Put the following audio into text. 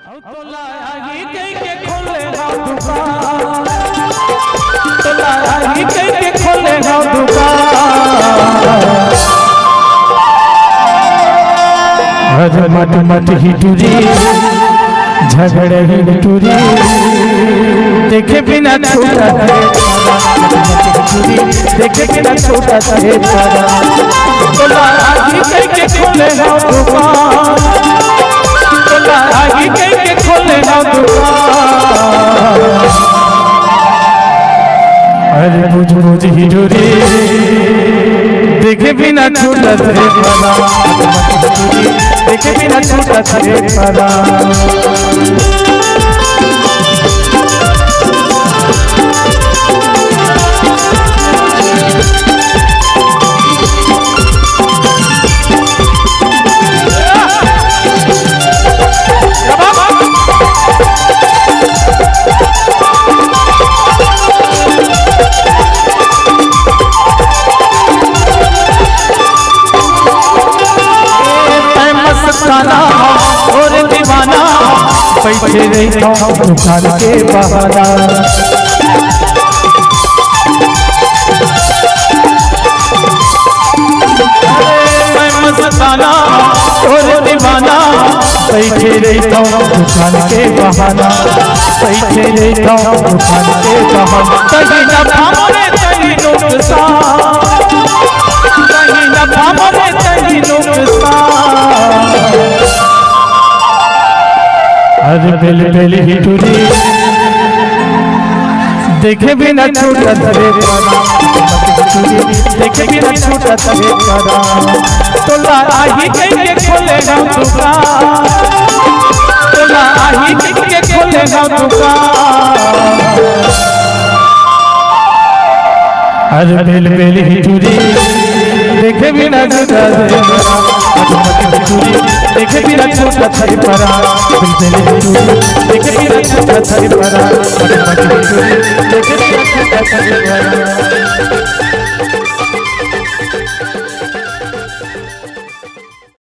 तो लागी के खोले दुकान, तो लागी के खोले दुकान। हर मत मत ही टूरी झगड़े ही टूरी, देखे बिना छोटा देखे बिना छोटा है तारा। तो लागी के खोले दुकान, तो लागी के खोले दुकान। अरे बुझ बुझ ही डोरी, देखे बिना छोटा है तारा, देखे बिना छोटा है तारा। और दीवाना पैसे रहता दुकान के बहाना। मैं मस्ताना और दीवाना पैसे रहता दुकान के बहाना, पैसे रहता दुकान के बहाना। कहीं नफा मरे कहीं नुकसान, कहीं नफा मरे कहीं नुकसान। अरे बेल बेल ही टूरी, देखे बिना छोटा तरे पारा, देखे बिना छोटा तरे पारा। तो लाही के खोलेगा दुकान, तो लाही के खोलेगा दुकान। अरे बेल बेल ही टूरी, देखे बिना छोटा तरे पारा, देखे बिना छोटा थारी परा। देखे बिना छोटा थारी परा, देखे बिना छोटा थारी परा।